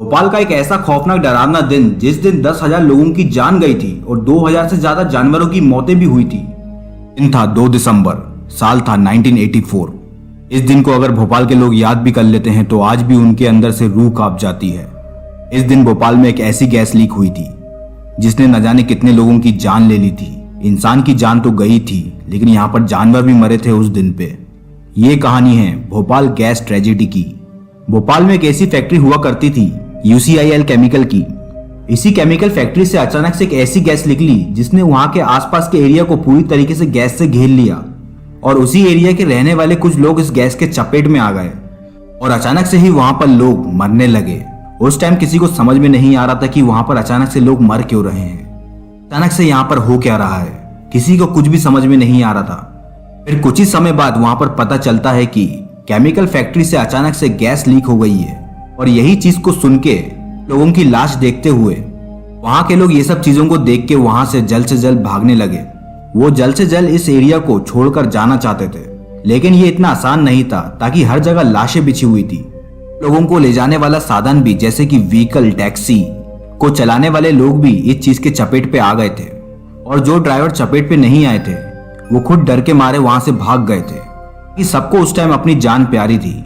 भोपाल का एक ऐसा खौफनाक डरावना दिन जिस दिन 10,000 लोगों की जान गई थी और 2,000 से ज्यादा जानवरों की मौतें भी हुई थी। दिन था 2 दिसंबर, साल था 1984। इस दिन को अगर भोपाल के लोग याद भी कर लेते हैं तो आज भी उनके अंदर से रूह कांप जाती है। इस दिन भोपाल में एक ऐसी गैस लीक हुई थी जिसने न जाने कितने लोगों की जान ले ली थी। इंसान की जान तो गई थी लेकिन यहाँ पर जानवर भी मरे थे उस दिन पे। ये कहानी है भोपाल गैस ट्रेजेडी की। भोपाल में एक ऐसी फैक्ट्री हुआ करती थी UCIL केमिकल की। इसी केमिकल फैक्ट्री से अचानक से एक ऐसी गैस निकली जिसने वहां के आसपास के एरिया को पूरी तरीके से गैस से घेर लिया और उसी एरिया के रहने वाले कुछ लोग इस गैस के चपेट में आ गए और अचानक से ही वहां पर लोग मरने लगे। उस टाइम किसी को समझ में नहीं आ रहा था कि वहां पर अचानक से लोग मर क्यों रहे हैं, अचानक से यहाँ पर हो क्या रहा है। किसी को कुछ भी समझ में नहीं आ रहा था। फिर कुछ ही समय बाद वहां पर पता चलता है कि केमिकल फैक्ट्री से अचानक से गैस लीक हो गई है और यही चीज को सुन के लोगों की लाश देखते हुए वहां के लोग ये सब चीजों को देख के वहां से जल्द भागने लगे। वो जल्द से जल्द इस एरिया को छोड़कर जाना चाहते थे लेकिन ये इतना आसान नहीं था ताकि हर जगह लाशें बिछी हुई थी। लोगों को ले जाने वाला साधन भी जैसे कि व्हीकल, टैक्सी को चलाने वाले लोग भी इस चीज के चपेट पे आ गए थे और जो ड्राइवर चपेट पे नहीं आए थे वो खुद डर के मारे वहां से भाग गए थे कि सबको उस टाइम अपनी जान प्यारी थी।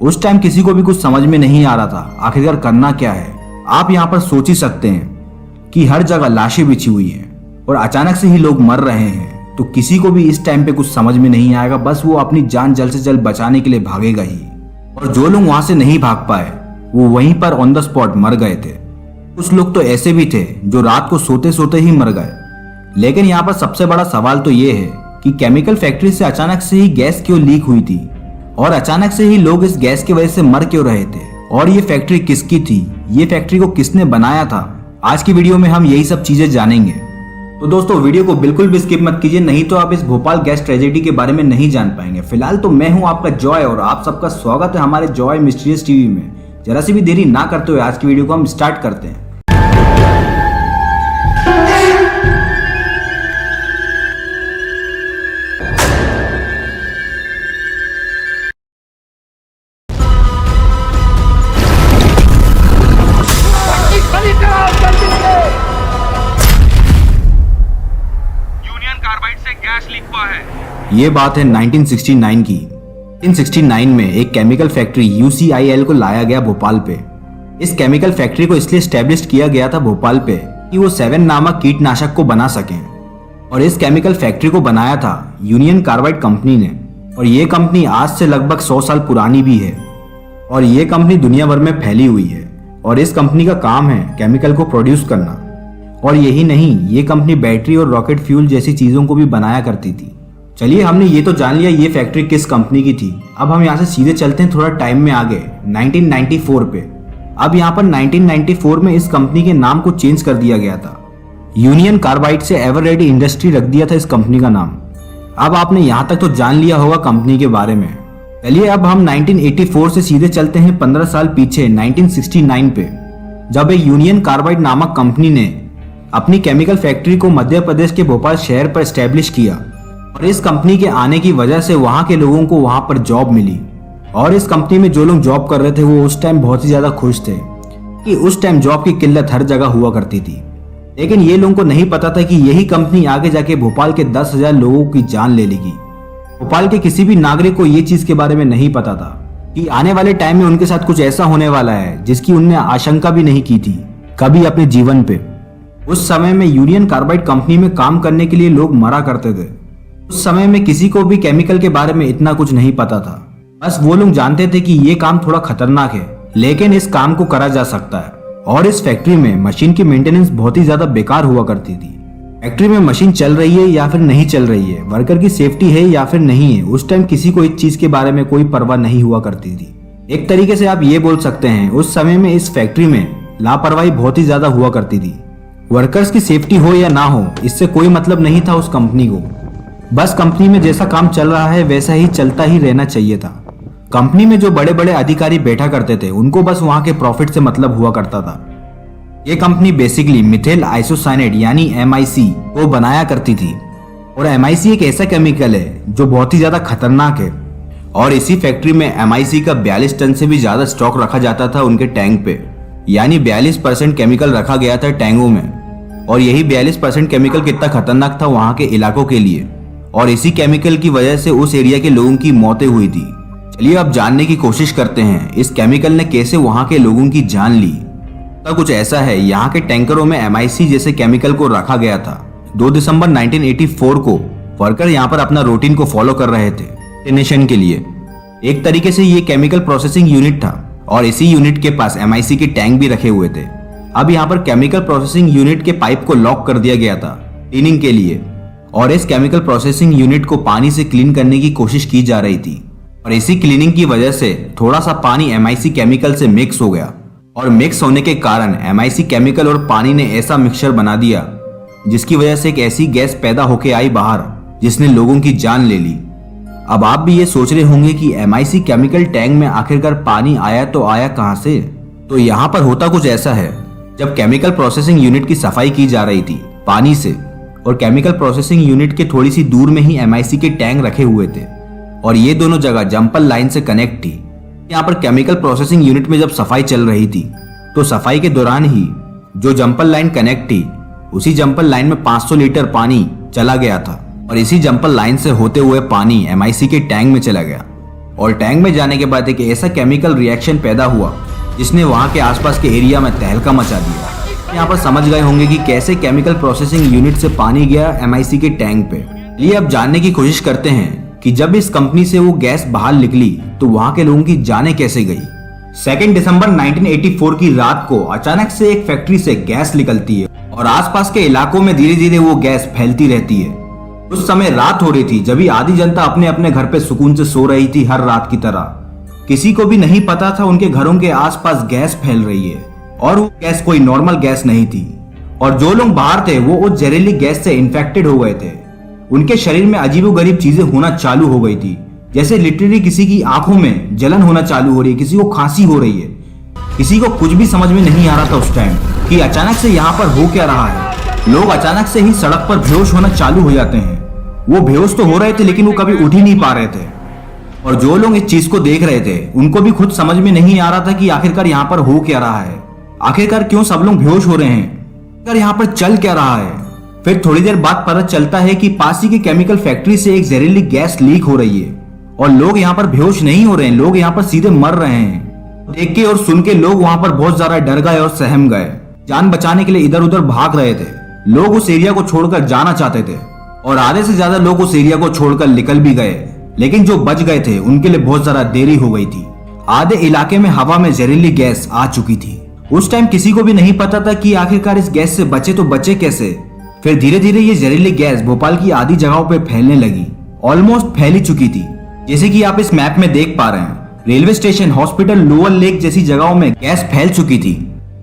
उस टाइम किसी को भी कुछ समझ में नहीं आ रहा था आखिरकार करना क्या है। आप यहाँ पर सोच ही सकते हैं कि हर जगह लाशें बिछी हुई हैं और अचानक से ही लोग मर रहे हैं तो किसी को भी इस टाइम पे कुछ समझ में नहीं आएगा, बस वो अपनी जान जल्द से जल्द बचाने के लिए भागेगा ही। और जो लोग वहां से नहीं भाग पाए वो वहीं पर ऑन द स्पॉट मर गए थे। कुछ लोग तो ऐसे भी थे जो रात को सोते सोते ही मर गए। लेकिन यहाँ पर सबसे बड़ा सवाल तो ये है कि केमिकल फैक्ट्री से अचानक से ही गैस क्यों लीक हुई थी और अचानक से ही लोग इस गैस की वजह से मर क्यों रहे थे और ये फैक्ट्री किसकी थी, ये फैक्ट्री को किसने बनाया था। आज की वीडियो में हम यही सब चीजें जानेंगे। तो दोस्तों वीडियो को बिल्कुल भी स्किप मत कीजिए, नहीं तो आप इस भोपाल गैस ट्रेजेडी के बारे में नहीं जान पाएंगे। फिलहाल तो मैं हूं आपका जॉय और आप सबका स्वागत है हमारे जॉय मिस्टीरियस टीवी में। जरा सी भी देरी ना करते हुए आज की वीडियो को हम स्टार्ट करते हैं। ये बात है 1969 की। 1969 में एक केमिकल फैक्ट्री UCIL को लाया गया भोपाल पे। इस केमिकल फैक्ट्री को इसलिए स्टैब्लिश किया गया था भोपाल पे कि वो 7 नामक कीटनाशक को बना सकें और इस केमिकल फैक्ट्री को बनाया था यूनियन कार्बाइड कंपनी ने। और ये कंपनी आज से लगभग 100 साल पुरानी भी है और ये कंपनी दुनिया भर में फैली हुई है और इस कंपनी का काम है केमिकल को प्रोड्यूस करना। और यही नहीं, ये कंपनी बैटरी और रॉकेट फ्यूल जैसी चीजों को भी बनाया करती थी। चलिए हमने ये तो जान लिया ये फैक्ट्री किस कंपनी की थी। अब हम यहाँ से सीधे चलते हैं थोड़ा टाइम में आगे 1994 पे। अब यहाँ पर 1994 में इस कंपनी के नाम को चेंज कर दिया गया था। यूनियन कार्बाइड से एवररेडी इंडस्ट्री रख दिया था इस कंपनी का नाम। अब आपने यहाँ तक तो जान लिया होगा कंपनी के बारे में। चलिए अब हम 1984 से सीधे चलते हैं 15 साल पीछे 1969 पे, जब एक यूनियन कार्बाइड नामक कंपनी ने अपनी केमिकल फैक्ट्री को मध्य प्रदेश के भोपाल शहर पर एस्टेब्लिश किया। और इस कंपनी के आने की वजह से वहां के लोगों को वहां पर जॉब मिली और इस कंपनी में जो लोग जॉब कर रहे थे वो उस टाइम बहुत ही ज्यादा खुश थे कि उस टाइम जॉब की किल्लत हर जगह हुआ करती थी। लेकिन ये लोगों को नहीं पता था कि यही कंपनी आगे जाके भोपाल के 10,000 लोगों की जान ले लेगी। भोपाल के किसी भी नागरिक को ये चीज के बारे में नहीं पता था कि आने वाले टाइम में उनके साथ कुछ ऐसा होने वाला है जिसकी उनने आशंका भी नहीं की थी कभी अपने जीवन पे। उस समय में यूनियन कार्बाइड कंपनी में काम करने के लिए लोग मरा करते थे। उस समय में किसी को भी केमिकल के बारे में इतना कुछ नहीं पता था, बस वो लोग जानते थे कि ये काम थोड़ा खतरनाक है लेकिन इस काम को करा जा सकता है। और इस फैक्ट्री में मशीन की मेंटेनेंस बहुत ही ज्यादा बेकार हुआ करती थी। फैक्ट्री में मशीन चल रही है या फिर नहीं चल रही है, वर्कर की सेफ्टी है या फिर नहीं है, उस टाइम किसी को इस चीज के बारे में कोई परवाह नहीं हुआ करती थी। एक तरीके से आप ये बोल सकते हैं उस समय में इस फैक्ट्री में लापरवाही बहुत ही ज्यादा हुआ करती थी। वर्कर्स की सेफ्टी हो या ना हो इससे कोई मतलब नहीं था उस कंपनी को, बस कंपनी में जैसा काम चल रहा है वैसा ही चलता ही रहना चाहिए था। कंपनी में जो बड़े बड़े अधिकारी बैठा करते थे उनको बस वहां के प्रॉफिट से मतलब हुआ करता था। ये कंपनी बेसिकली मिथाइल आइसोसाइनेट यानी MIC को बनाया करती थी और MIC एक ऐसा केमिकल है जो बहुत ही ज्यादा खतरनाक है और इसी फैक्ट्री में MIC का 42 टन से भी ज्यादा स्टॉक रखा जाता था उनके टैंक पे। यानी 42% केमिकल रखा गया था टैंकों में। और यही 42% केमिकल कितना खतरनाक था वहां के इलाकों के लिए, और इसी केमिकल की वजह से उस एरिया के लोगों की मौतें हुई थी। चलिए अब जानने की कोशिश करते हैं इस केमिकल ने कैसे वहां के लोगों की जान ली। तो कुछ ऐसा है, यहाँ के टैंकरों में MIC जैसे केमिकल को रखा गया था। 2 दिसंबर 1984 को वर्कर यहाँ पर अपना रूटीन को फॉलो कर रहे थे डेस्टिनेशन के लिए। एक तरीके से ये केमिकल प्रोसेसिंग यूनिट था और इसी यूनिट के पास MIC के टैंक भी रखे हुए थे। अब यहाँ पर केमिकल प्रोसेसिंग यूनिट के पाइप को लॉक कर दिया गया था क्लीनिंग के लिए, और इस केमिकल प्रोसेसिंग यूनिट को पानी से क्लीन करने की कोशिश की जा रही थी। और इसी क्लीनिंग की वजह से थोड़ा सा पानी MIC केमिकल से मिक्स हो गया, और मिक्स होने के कारण MIC केमिकल और पानी ने ऐसा मिक्सचर बना दिया जिसकी वजह से एक ऐसी गैस पैदा होके आई बाहर जिसने लोगों की जान ले ली। अब आप भी ये सोच रहे होंगे कि MIC केमिकल टैंक में आखिरकार पानी आया तो आया कहां से। तो यहाँ पर होता कुछ ऐसा है, जब केमिकल प्रोसेसिंग यूनिट की सफाई की जा रही थी पानी से, और केमिकल प्रोसेसिंग यूनिट के थोड़ी सी दूर में ही MIC के टैंक रखे हुए थे, और ये दोनों जगह जंपल लाइन से कनेक्ट थी। यहाँ पर केमिकल प्रोसेसिंग यूनिट में जब सफाई चल रही थी तो सफाई के दौरान ही जो जंपल लाइन कनेक्ट थी उसी जंपल लाइन में 500 लीटर पानी चला गया था, और इसी जंपल लाइन से होते हुए पानी MIC के टैंक में चला गया। और टैंक में जाने के बाद एक ऐसा केमिकल रिएक्शन पैदा हुआ जिसने वहां के आसपास के एरिया में तहलका मचा दिया। यहाँ पर समझ गए होंगे कि कैसे केमिकल प्रोसेसिंग यूनिट से पानी गया MIC के टैंक पे। ये अब जानने की कोशिश करते हैं कि जब इस कंपनी से वो गैस बाहर निकली तो वहां के लोगों की जानें कैसे गई। 2 दिसंबर 1984 की रात को अचानक से एक फैक्ट्री से गैस निकलती है और आसपास के इलाकों में धीरे धीरे वो गैस फैलती रहती है। उस समय रात हो रही थी, जब आधी जनता अपने अपने घर पे सुकून से सो रही थी हर रात की तरह। किसी को भी नहीं पता था उनके घरों के आसपास गैस फैल रही है, और वो गैस कोई नॉर्मल गैस नहीं थी। और जो लोग बाहर थे वो उस जहरीली गैस से इन्फेक्टेड हो गए थे। उनके शरीर में अजीबोगरीब चीजें होना चालू हो गई थी, जैसे लिटरली किसी की आंखों में जलन होना चालू हो रही है, किसी को खांसी हो रही है। किसी को कुछ भी समझ में नहीं आ रहा था उस टाइम कि अचानक से यहाँ पर हो क्या रहा है। लोग अचानक से ही सड़क पर बेहोश होना चालू हो जाते हैं। वो बेहोश तो हो रहे थे लेकिन वो कभी उठ ही नहीं पा रहे थे। और जो लोग इस चीज को देख रहे थे उनको भी खुद समझ में नहीं आ रहा था कि आखिरकार यहाँ पर हो क्या रहा है, आखिरकार क्यों सब लोग बेहोश हो रहे हैं, आखिरकार यहाँ पर चल क्या रहा है। फिर थोड़ी देर बाद पता चलता है कि पास ही के केमिकल फैक्ट्री से एक जहरीली गैस लीक हो रही है, और लोग यहाँ पर बेहोश नहीं हो रहे हैं, लोग यहाँ पर सीधे मर रहे हैं। देख के और सुन के लोग वहां पर बहुत ज्यादा डर गए और सहम गए। जान बचाने के लिए इधर उधर भाग रहे थे। लोग उस एरिया को छोड़कर जाना चाहते थे, और आधे से ज्यादा लोग उस एरिया को छोड़कर निकल भी गए, लेकिन जो बच गए थे उनके लिए बहुत ज्यादा देरी हो गई थी। आधे इलाके में हवा में जहरीली गैस आ चुकी थी। उस टाइम किसी को भी नहीं पता था कि आखिरकार इस गैस से बचे तो बचे कैसे। फिर धीरे धीरे ये जहरीली गैस भोपाल की आधी जगहों पे फैलने लगी, ऑलमोस्ट फैल ही चुकी थी। जैसे कि आप इस मैप में देख पा रहे हैं, railway station, hospital, lower lake जैसी जगहों में गैस फैल चुकी थी।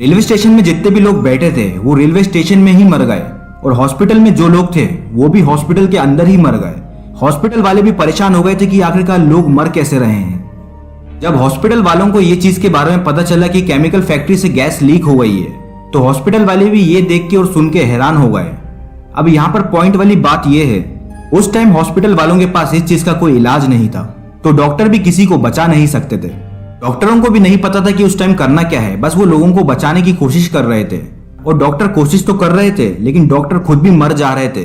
रेलवे स्टेशन में जितने भी लोग बैठे थे वो रेलवे स्टेशन में ही मर गए, और हॉस्पिटल में जो लोग थे वो भी हॉस्पिटल के अंदर ही मर गए। हॉस्पिटल वाले भी परेशान हो गए थे कि आखिरकार लोग मर कैसे रहे हैं। जब हॉस्पिटल वालों को ये चीज के बारे में पता चला कि केमिकल फैक्ट्री से गैस लीक हो गई है, तो हॉस्पिटल वाले भी ये देख के और सुन के हैरान हो गए। अब यहाँ पर पॉइंट वाली बात यह है, उस टाइम हॉस्पिटल वालों के पास इस चीज का कोई इलाज नहीं था, तो डॉक्टर भी किसी को बचा नहीं सकते थे। डॉक्टरों को भी नहीं पता था कि उस टाइम करना क्या है, बस वो लोगों को बचाने की कोशिश कर रहे थे। और डॉक्टर कोशिश तो कर रहे थे लेकिन डॉक्टर खुद भी मर जा रहे थे।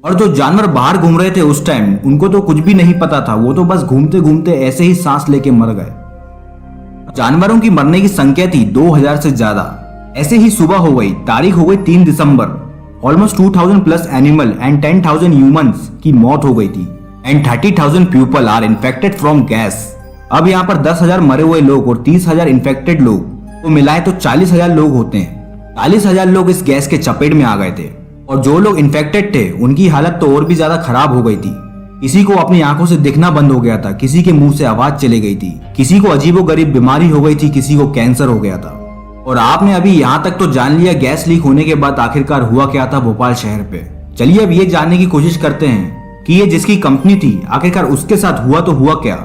और जो जानवर बाहर घूम रहे थे उस टाइम, उनको तो कुछ भी नहीं पता था, वो तो बस घूमते घूमते ऐसे ही सांस लेके मर गए। जानवरों की मरने की संख्या थी 2000 से ज्यादा। ऐसे ही सुबह हो गई, तारीख हो गई 3 दिसंबर। Almost 2000 plus animal and 10,000 humans की मौत हो गई थी, and 30,000 people are infected from gas. अब यहाँ पर 10,000 मरे हुए लोग और 30,000 इन्फेक्टेड लोग तो मिलाए तो 40,000 लोग होते हैं। 40,000 लोग इस गैस के चपेट में आ गए थे, और जो लोग इन्फेक्टेड थे उनकी हालत तो और भी ज्यादा खराब हो गई थी। किसी को अपनी आंखों से दिखना बंद हो गया था, किसी के मुंह से आवाज चली गई थी, किसी को अजीबोगरीब बीमारी हो गई थी, किसी को कैंसर हो गया था। और आपने अभी यहाँ तक तो जान लिया गैस लीक होने के बाद आखिरकार हुआ क्या था भोपाल शहर पे। चलिए अब ये जानने की कोशिश करते हैं कि ये जिसकी कंपनी थी आखिरकार उसके साथ हुआ तो हुआ क्या।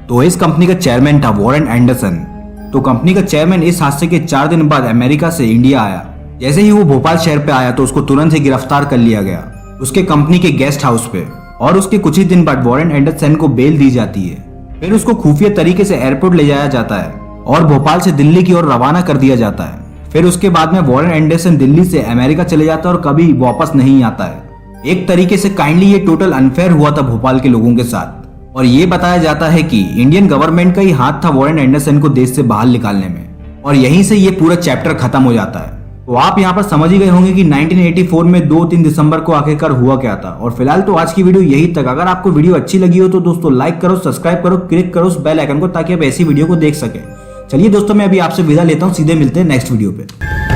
तो इस कंपनी का चेयरमैन था वॉरेन एंडरसन। तो कंपनी का चेयरमैन इस हादसे के 4 दिन बाद अमेरिका से इंडिया आया। जैसे ही वो भोपाल शहर पे आया तो उसको तुरंत ही गिरफ्तार कर लिया गया उसके कंपनी के गेस्ट हाउस पे, और उसके कुछ ही दिन बाद वॉरेन एंडरसन को बेल दी जाती है। फिर उसको खुफिया तरीके से एयरपोर्ट ले जाया जाता है और भोपाल से दिल्ली की ओर रवाना कर दिया जाता है। फिर उसके बाद में वॉरेन एंडरसन दिल्ली से अमेरिका चले जाता है और कभी वापस नहीं आता है। एक तरीके से काइंडली ये टोटल अनफेयर हुआ था भोपाल के लोगों के साथ और ये बताया जाता है कि इंडियन गवर्नमेंट का ही हाथ था वॉरेन एंडरसन को देश से बाहर निकालने में और यहीं से ये पूरा चैप्टर खत्म हो जाता है। तो आप यहाँ पर समझ ही गए होंगे कि 1984 में 2-3 दिसंबर को आखिरकार हुआ क्या था। और फिलहाल तो आज की वीडियो यही तक। अगर आपको वीडियो अच्छी लगी हो तो दोस्तों लाइक करो, सब्सक्राइब करो, क्लिक करो उस बेल आइकन को ताकि आप ऐसी वीडियो को देख सके। चलिए दोस्तों मैं अभी आपसे विदा लेता हूँ, सीधे मिलते हैं नेक्स्ट वीडियो पे।